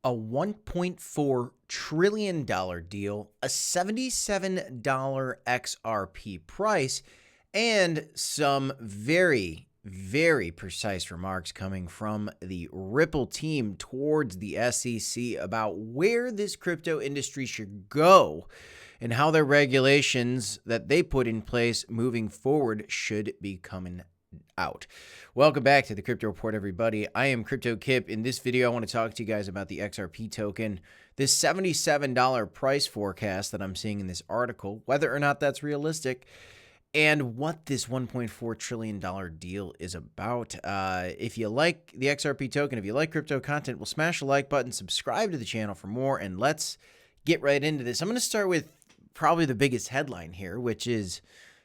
A $1.4 trillion deal, a $77 XRP price, and some very, very precise remarks coming from the Ripple team towards the SEC about where this crypto industry should go and how their regulations that they put in place moving forward should be coming out. Welcome back to the Crypto Report, everybody. I am Crypto Kip. In this video, I want to talk to you guys about the XRP token, this $77 price forecast that I'm seeing in this article, whether or not that's realistic, and what this $1.4 trillion deal is about. If you like the XRP token, if you like crypto content, well, smash the like button, subscribe to the channel for more, and let's get right into this. I'm going to start with probably the biggest headline here, which is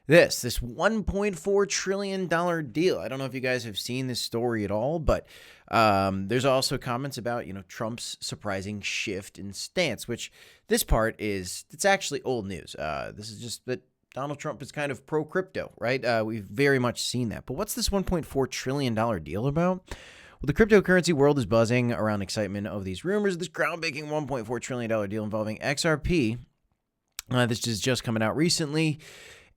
this $1.4 trillion deal. I don't know if you guys have seen this story at all, but there's also comments about, Trump's surprising shift in stance, which this part it's actually old news. This is just that Donald Trump is kind of pro-crypto, right? We've very much seen that. But what's this $1.4 trillion deal about? Well, the cryptocurrency world is buzzing around excitement of these rumors. This groundbreaking $1.4 trillion deal involving XRP. This is just coming out recently,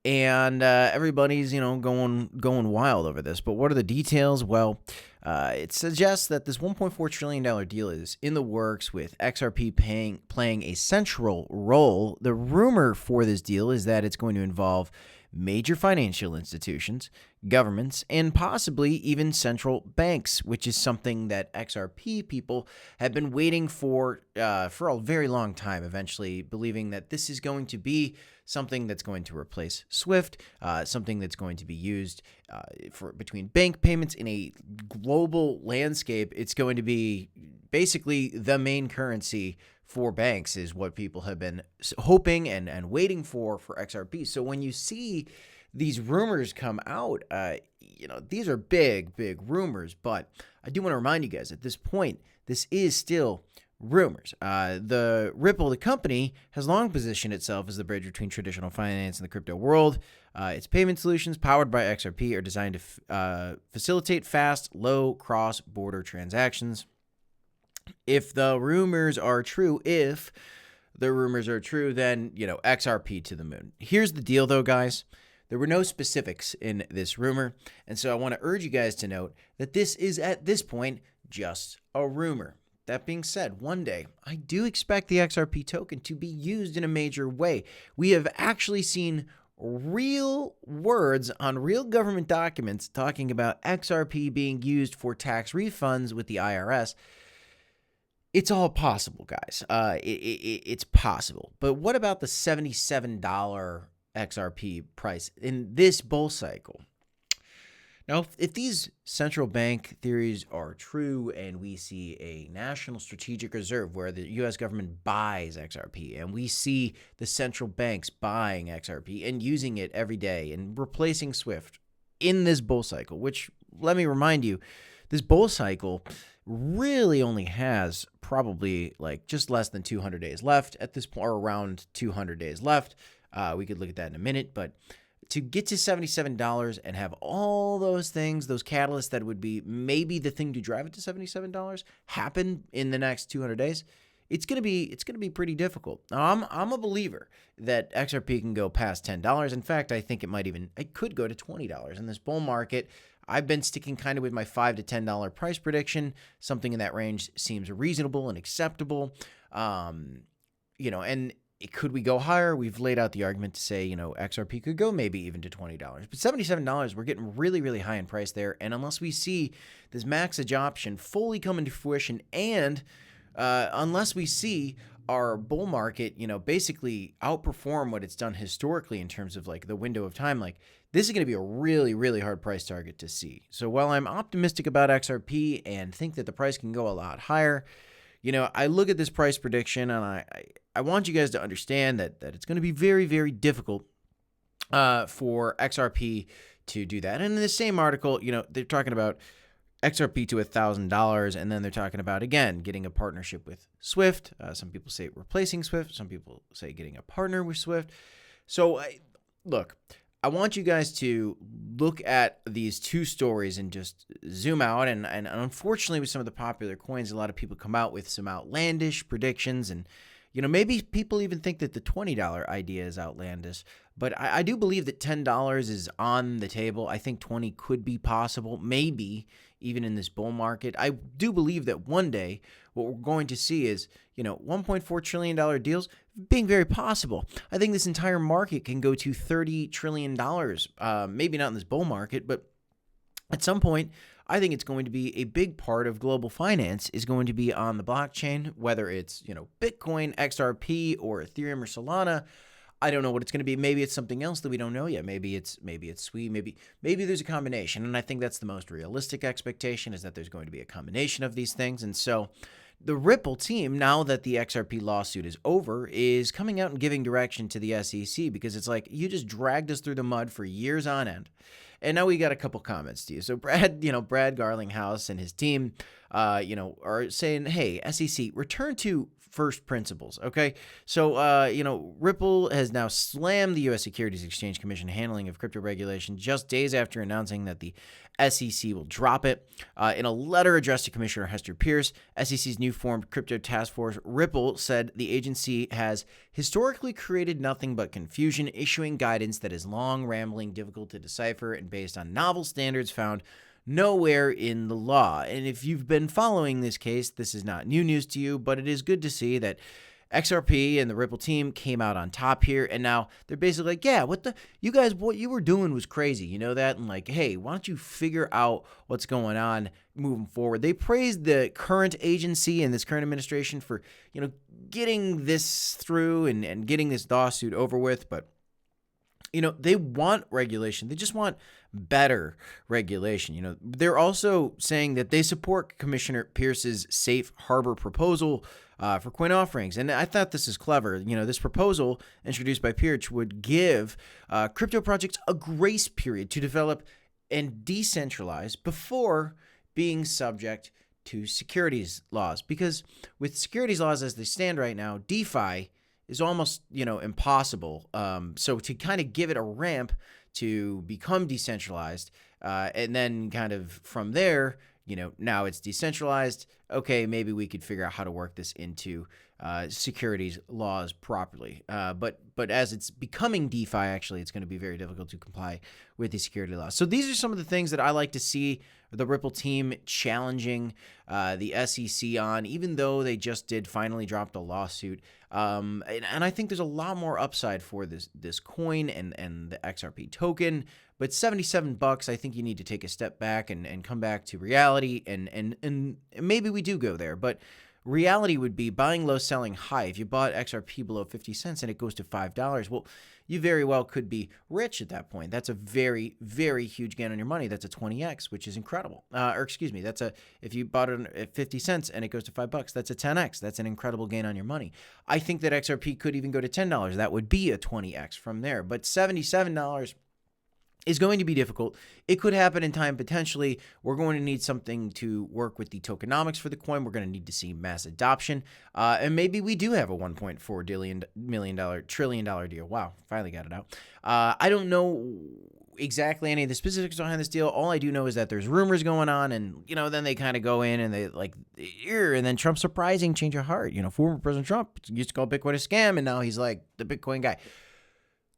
and everybody's, going wild over this. But what are the details? Well, it suggests that this $1.4 trillion deal is in the works, with XRP playing a central role. The rumor for this deal is that it's going to involve major financial institutions, governments, and possibly even central banks, which is something that XRP people have been waiting for a very long time, eventually believing that this is going to be something that's going to replace SWIFT, something that's going to be used for between bank payments in a global landscape. It's going to be basically the main currency for banks, is what people have been hoping and waiting for XRP. So when you see these rumors come out, these are big rumors, but I do want to remind you guys at this point, this is still rumors. The Ripple, the company, has long positioned itself as the bridge between traditional finance and the crypto world. Its payment solutions, powered by XRP, are designed to facilitate fast, low cross-border transactions. If the rumors are true, then, XRP to the moon. Here's the deal, though, guys. There were no specifics in this rumor, and so I want to urge you guys to note that this is, at this point, just a rumor. That being said, one day, I do expect the XRP token to be used in a major way. We have actually seen real words on real government documents talking about XRP being used for tax refunds with the IRS. It's all possible, guys. It's possible. But what about the $77 XRP price in this bull cycle? Now, if these central bank theories are true and we see a national strategic reserve where the U.S. government buys XRP and we see the central banks buying XRP and using it every day and replacing SWIFT in this bull cycle, which, let me remind you, this bull cycle really only has probably just less than 200 days left at this point, or around 200 days left. We could look at that in a minute, but to get to $77 and have all those things, those catalysts that would be maybe the thing to drive it to $77 happen in the next 200 days, it's gonna be pretty difficult. Now, I'm a believer that XRP can go past $10. In fact, I think it could go to $20 in this bull market. I've been sticking kind of with my $5 to $10 price prediction. Something in that range seems reasonable and acceptable. And could we go higher? We've laid out the argument to say, XRP could go maybe even to $20. But $77, we're getting really, really high in price there. And unless we see this max adoption fully come into fruition, and unless we see our bull market, basically outperform what it's done historically in terms of the window of time, this is going to be a really, really hard price target to see. So while I'm optimistic about XRP and think that the price can go a lot higher, I look at this price prediction and I want you guys to understand that it's going to be very, very difficult for XRP to do that. And in the same article, they're talking about XRP to $1,000, and then they're talking about, again, getting a partnership with SWIFT. Some people say replacing SWIFT. Some people say getting a partner with SWIFT. So, look, I want you guys to look at these two stories and just zoom out. And unfortunately, with some of the popular coins, a lot of people come out with some outlandish predictions. And, maybe people even think that the $20 idea is outlandish. But I do believe that $10 is on the table. I think 20 could be possible, maybe even in this bull market. I do believe that one day what we're going to see is, $1.4 trillion deals being very possible. I think this entire market can go to $30 trillion, maybe not in this bull market, but at some point, I think it's going to be a big part of global finance is going to be on the blockchain, whether it's, Bitcoin, XRP, or Ethereum or Solana. I don't know what it's going to be. Maybe it's something else that we don't know yet. Maybe it's sweet. Maybe there's a combination. And I think that's the most realistic expectation, is that there's going to be a combination of these things. And so the Ripple team, now that the XRP lawsuit is over, is coming out and giving direction to the SEC, because it's like, you just dragged us through the mud for years on end. And now we got a couple comments to you. So Brad Garlinghouse and his team, are saying, hey, SEC, return to first principles, okay? So, Ripple has now slammed the U.S. Securities Exchange Commission handling of crypto regulation just days after announcing that the SEC will drop it. In a letter addressed to Commissioner Hester Pierce, SEC's new formed crypto task force, Ripple said the agency has historically created nothing but confusion, issuing guidance that is long, rambling, difficult to decipher, and based on novel standards found nowhere in the law. And if you've been following this case, this is not new news to you, but it is good to see that XRP and the Ripple team came out on top here, and now they're basically like, yeah, what you were doing was crazy, you know that? And like, hey, why don't you figure out what's going on moving forward? They praised the current agency and this current administration for, getting this through and getting this lawsuit over with, but they want regulation. They just want better regulation. They're also saying that they support Commissioner Pierce's safe harbor proposal for coin offerings. And I thought this is clever. This proposal introduced by Pierce would give crypto projects a grace period to develop and decentralize before being subject to securities laws. Because with securities laws as they stand right now, DeFi is almost, impossible. So to kind of give it a ramp to become decentralized, and then kind of from there, now it's decentralized. Okay, maybe we could figure out how to work this into securities laws properly. But as it's becoming DeFi, actually, it's going to be very difficult to comply with the security laws. So these are some of the things that I like to see the Ripple team challenging the SEC on, even though they just did finally drop the lawsuit. And I think there's a lot more upside for this coin and the XRP token. But $77, I think you need to take a step back and come back to reality. And maybe we do go there. But reality would be buying low, selling high. If you bought XRP below 50 cents and it goes to $5, well, you very well could be rich at that point. That's a very, very huge gain on your money. That's a 20x, which is incredible. If you bought it at 50 cents and it goes to $5, that's a 10x. That's an incredible gain on your money. I think that XRP could even go to $10. That would be a 20x from there. But $77 is going to be difficult. It could happen in time potentially. We're going to need something to work with the tokenomics for the coin. We're going to need to see mass adoption. And maybe we do have a $1.4 trillion deal. Wow, finally got it out. I don't know exactly any of the specifics behind this deal. All I do know is that there's rumors going on, and then they kind of go in and they like, and then Trump surprising change of heart. Former President Trump used to call Bitcoin a scam, and now he's like the Bitcoin guy.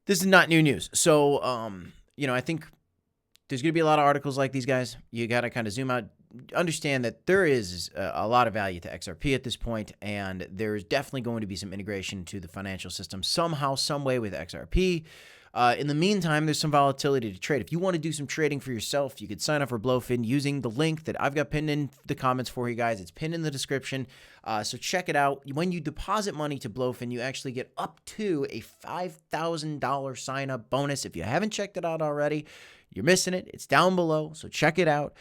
This is not new news. So, I think there's going to be a lot of articles like these, guys. You got to kind of zoom out, understand that there is a lot of value to XRP at this point, and there's definitely going to be some integration to the financial system somehow, some way with XRP. In the meantime, there's some volatility to trade. If you want to do some trading for yourself, you could sign up for Blowfin using the link that I've got pinned in the comments for you guys. It's pinned in the description. So check it out. When you deposit money to Blowfin, you actually get up to a $5,000 sign-up bonus. If you haven't checked it out already, you're missing it. It's down below, so check it out.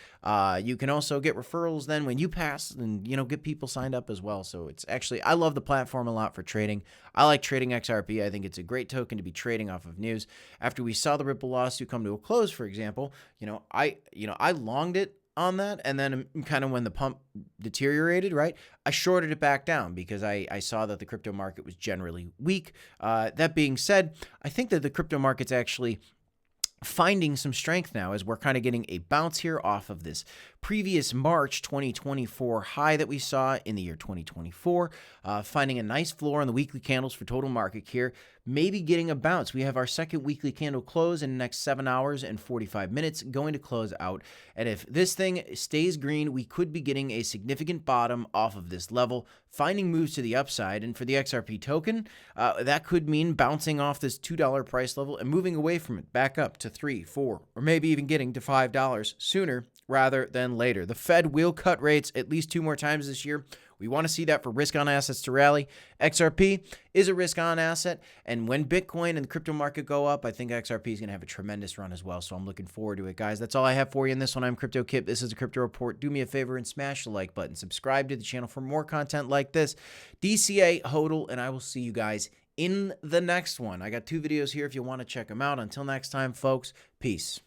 You can also get referrals then when you pass and, get people signed up as well. So it's actually, I love the platform a lot for trading. I like trading XRP. I think it's a great token to be trading off of news. After we saw the Ripple lawsuit come to a close, for example, I longed it on that, and then kind of when the pump deteriorated, right, I shorted it back down because I saw that the crypto market was generally weak. That being said, I think that the crypto market's actually finding some strength now as we're kind of getting a bounce here off of this previous March 2024 high that we saw in the year 2024, finding a nice floor on the weekly candles for total market here, maybe getting a bounce. We have our second weekly candle close in the next 7 hours and 45 minutes going to close out. And if this thing stays green, we could be getting a significant bottom off of this level, finding moves to the upside. And for the XRP token, that could mean bouncing off this $2 price level and moving away from it back up to $3, $4, or maybe even getting to $5 sooner rather than later. The Fed will cut rates at least 2 more times this year. We want to see that for risk-on assets to rally. XRP is a risk-on asset, and when Bitcoin and the crypto market go up, I think XRP is going to have a tremendous run as well, so I'm looking forward to it, guys. That's all I have for you in this one. I'm Crypto Kip. This is a Crypto Report. Do me a favor and smash the like button. Subscribe to the channel for more content like this. DCA, HODL, and I will see you guys in the next one. I got 2 videos here if you want to check them out. Until next time, folks, peace.